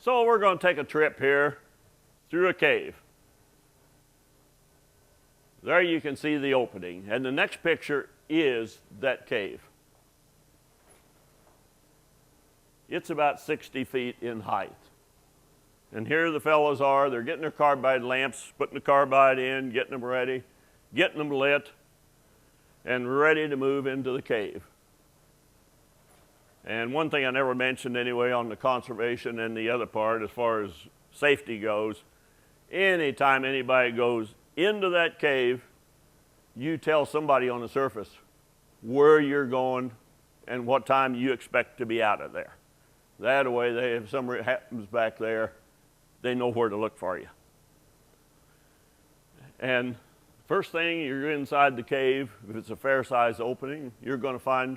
So we're going to take a trip here through a cave. There you can see the opening, and the next picture is that cave. It's about 60 feet in height. And here the fellows are, they're getting their carbide lamps, putting the carbide in, getting them ready, getting them lit, and ready to move into the cave. And one thing I never mentioned anyway on the conservation and the other part as far as safety goes, anytime anybody goes into that cave, you tell somebody on the surface where you're going and what time you expect to be out of there. That way, if something happens back there, they know where to look for you. And first thing, you're inside the cave. If it's a fair-sized opening, you're going to find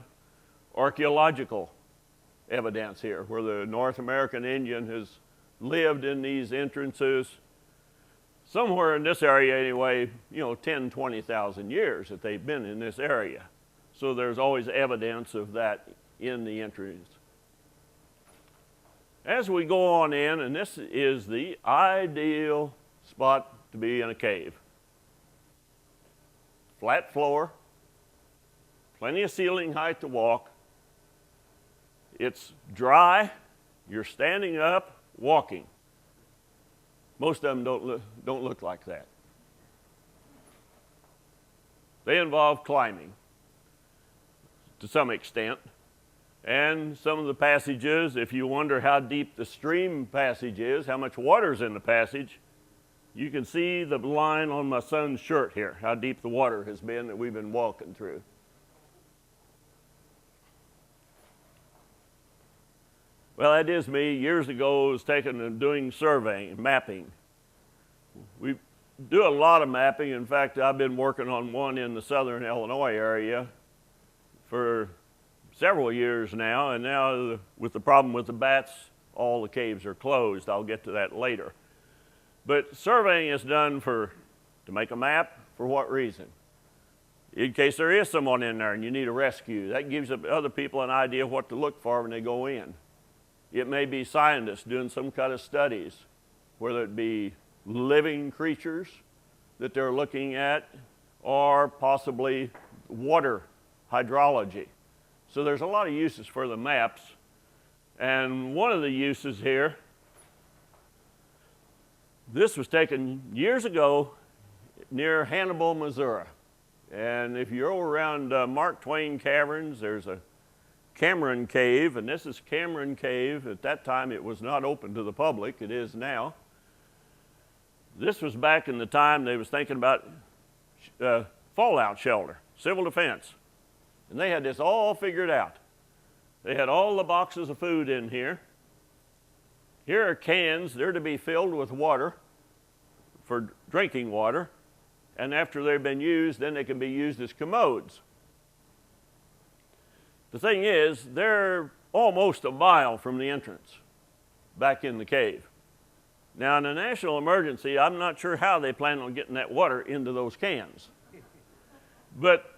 archaeological evidence here, where the North American Indian has lived in these entrances somewhere in this area anyway, 10, 20,000 years that they've been in this area. So there's always evidence of that in the entrance. As we go on in, and this is the ideal spot to be in a cave. Flat floor, plenty of ceiling height to walk. It's dry, you're standing up, walking. Most of them don't look like that. They involve climbing to some extent. And some of the passages, if you wonder how deep the stream passage is, how much water's in the passage, you can see the line on my son's shirt here, how deep the water has been that we've been walking through. Well, that is me. Years ago, I was taking and doing surveying, mapping. We do a lot of mapping. In fact, I've been working on one in the southern Illinois area for several years now, and now with the problem with the bats, all the caves are closed. I'll get to that later. But surveying is done to make a map. For what reason? In case there is someone in there and you need a rescue. That gives other people an idea what to look for when they go in. It may be scientists doing some kind of studies, whether it be living creatures that they're looking at, or possibly water hydrology. So there's a lot of uses for the maps. And one of the uses here, this was taken years ago near Hannibal, Missouri. And if you're over around Mark Twain Caverns, there's a Cameron Cave, and this is Cameron Cave. At that time, it was not open to the public. It is now. This was back in the time they was thinking about fallout shelter, civil defense. And they had this all figured out. They had all the boxes of food in here. Here are cans. They're to be filled with water for drinking water. And after they've been used, then they can be used as commodes. The thing is, they're almost a mile from the entrance back in the cave. Now, in a national emergency, I'm not sure how they plan on getting that water into those cans. But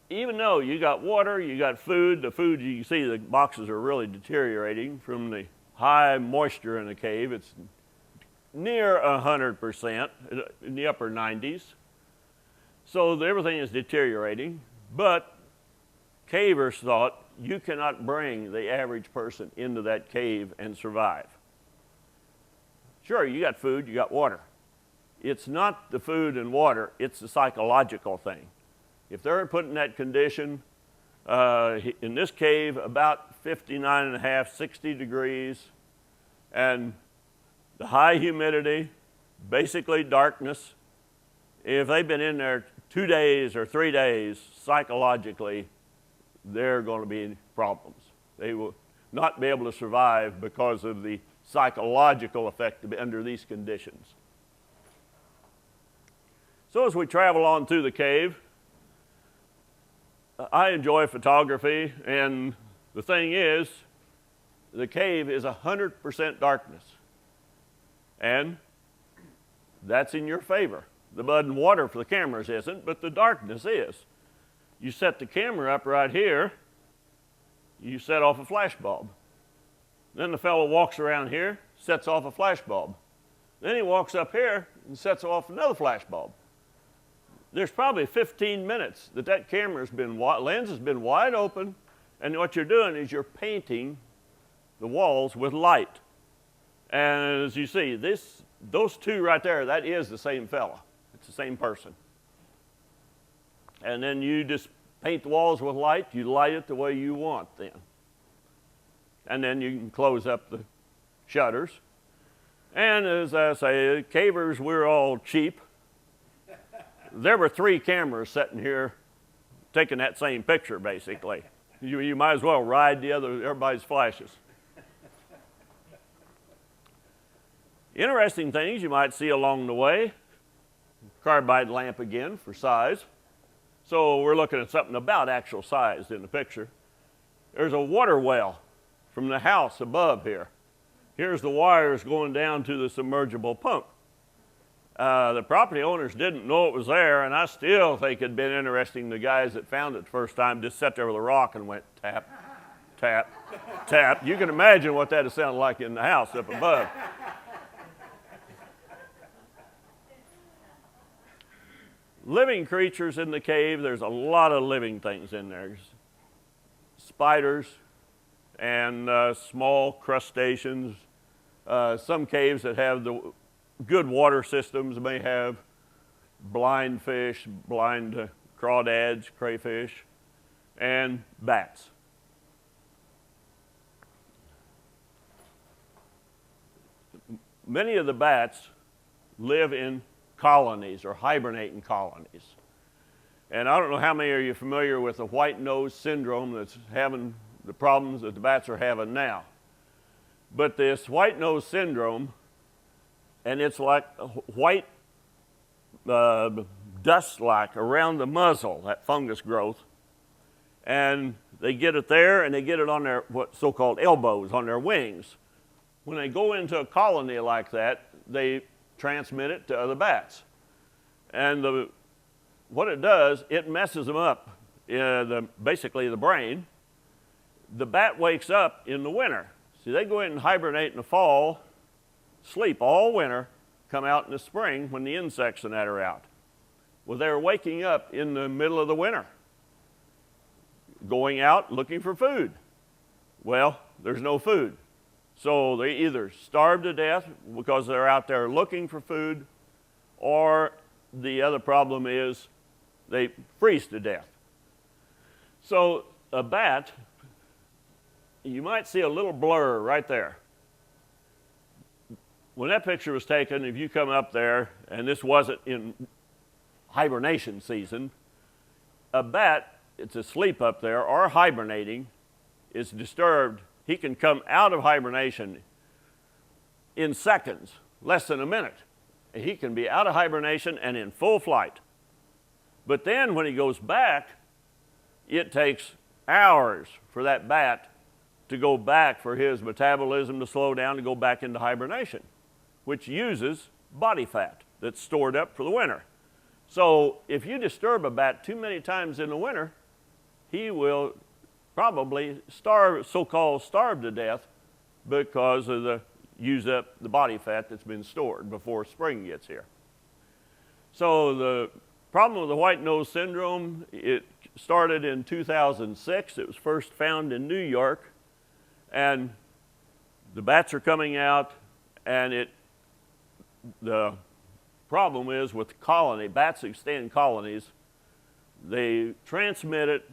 even though you got water, you got food, the food, you can see the boxes are really deteriorating from the high moisture in the cave. It's near 100%, in the upper 90s. So everything is deteriorating, but cavers thought you cannot bring the average person into that cave and survive. Sure, you got food, you got water. It's not the food and water, it's the psychological thing. If they're put in that condition, in this cave, about 59.5, 60 degrees, and the high humidity, basically darkness, if they've been in there 2 days or 3 days, psychologically, there are going to be problems. They will not be able to survive because of the psychological effect under these conditions. So as we travel on through the cave, I enjoy photography, and the thing is, the cave is 100% darkness. And that's in your favor. The mud and water for the cameras isn't, but the darkness is. You set the camera up right here, you set off a flash bulb. Then the fellow walks around here, sets off a flash bulb. Then he walks up here and sets off another flash bulb. There's probably 15 minutes that that camera's been, lens has been wide open, and what you're doing is you're painting the walls with light. And as you see, those two right there, that is the same fella. It's the same person. And then you just paint the walls with light. You light it the way you want then. And then you can close up the shutters. And as I say, cavers, we're all cheap. There were 3 cameras sitting here taking that same picture, basically. You might as well ride everybody's flashes. Interesting things you might see along the way. Carbide lamp again for size. So we're looking at something about actual size in the picture. There's a water well from the house above here. Here's the wires going down to the submergible pump. The property owners didn't know it was there, and I still think it'd been interesting. The guys that found it the first time just sat there with a rock and went tap, tap, tap. You can imagine what that would sound like in the house up above. Living creatures in the cave, there's a lot of living things in there. Spiders and small crustaceans. Some caves that have the good water systems may have blind fish, blind crawdads, crayfish, and bats. Many of the bats live in colonies or hibernating colonies. And I don't know how many of you are familiar with the white nose syndrome that's having the problems that the bats are having now. But this white nose syndrome, and it's like white dust-like around the muzzle, that fungus growth. And they get it there, and they get it on their what so-called elbows, on their wings. When they go into a colony like that, they transmit it to other bats. And what it does, it messes them up, basically the brain. The bat wakes up in the winter. See, they go in and hibernate in the fall, sleep all winter, come out in the spring when the insects and that are out. Well, they're waking up in the middle of the winter, going out looking for food. Well, there's no food. So they either starve to death because they're out there looking for food, or the other problem is they freeze to death. So a bat, you might see a little blur right there. When that picture was taken, if you come up there, and this wasn't in hibernation season, a bat, it's asleep up there or hibernating, is disturbed. He can come out of hibernation in seconds, less than a minute. He can be out of hibernation and in full flight. But then when he goes back, it takes hours for that bat to go back, for his metabolism to slow down, to go back into hibernation, which uses body fat that's stored up for the winter. So if you disturb a bat too many times in the winter, he will probably so-called starve to death because of the use up the body fat that's been stored before spring gets here. So the problem with the white nose syndrome, it started in 2006. It was first found in New York, and the bats are coming out, and the problem is with the colony, bats that stay in colonies, they transmit it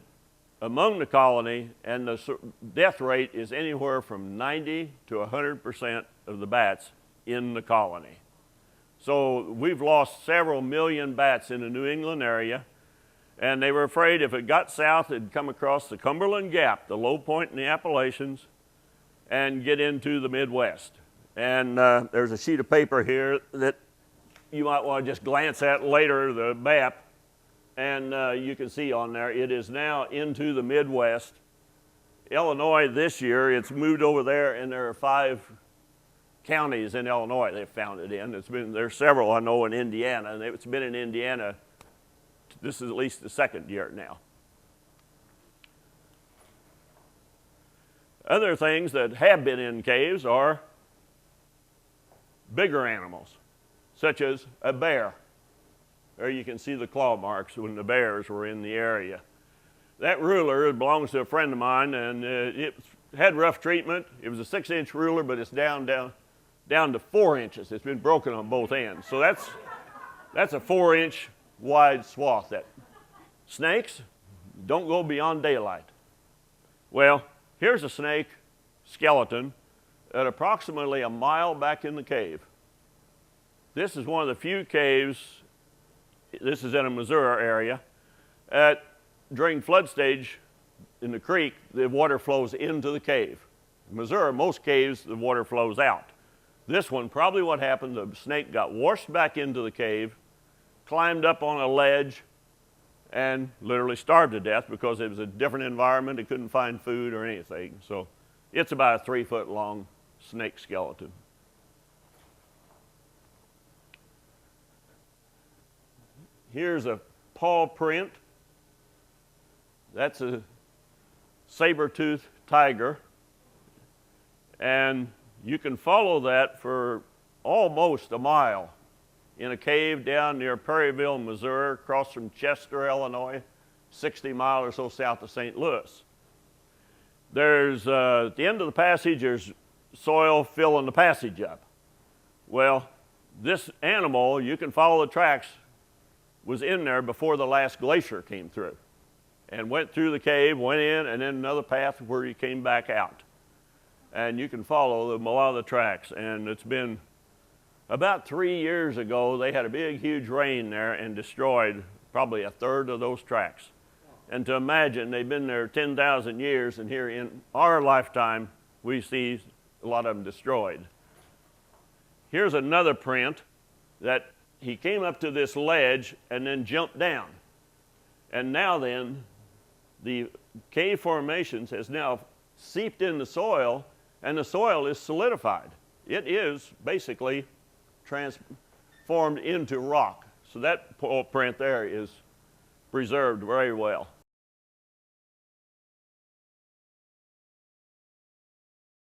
among the colony, and the death rate is anywhere from 90 to 100% of the bats in the colony. So we've lost several million bats in the New England area, and they were afraid if it got south, it'd come across the Cumberland Gap, the low point in the Appalachians, and get into the Midwest. And there's a sheet of paper here that you might want to just glance at later, the map. And you can see on there, it is now into the Midwest. Illinois this year, it's moved over there, and there are 5 counties in Illinois they've found it in. There's several I know in Indiana, and it's been in Indiana. This is at least the 2nd year now. Other things that have been in caves are bigger animals, such as a bear. There you can see the claw marks when the bears were in the area. That ruler belongs to a friend of mine, and it had rough treatment. It was a 6-inch ruler, but it's down to 4 inches. It's been broken on both ends. So that's a 4-inch wide swath. That snakes don't go beyond daylight. Well, here's a snake skeleton at approximately a mile back in the cave. This is one of the few caves, this is in a Missouri area, during flood stage in the creek, the water flows into the cave. In Missouri, most caves, the water flows out. This one, probably what happened, the snake got washed back into the cave, climbed up on a ledge, and literally starved to death because it was a different environment. It couldn't find food or anything. So it's about a 3-foot long snake skeleton. Here's a paw print. That's a saber-toothed tiger. And you can follow that for almost a mile in a cave down near Perryville, Missouri, across from Chester, Illinois, 60 miles or so south of St. Louis. There's, at the end of the passage, there's soil filling the passage up. Well, this animal, you can follow the tracks, was in there before the last glacier came through and went through the cave, went in, and then another path where he came back out. And you can follow a lot of the tracks. And it's been about 3 years ago, they had a big, huge rain there and destroyed probably a third of those tracks. And to imagine, they've been there 10,000 years, and here in our lifetime, we see a lot of them destroyed. Here's another print that he came up to this ledge and then jumped down. And now then, the cave formations has now seeped in the soil, and the soil is solidified. It is basically transformed into rock. So that print there is preserved very well.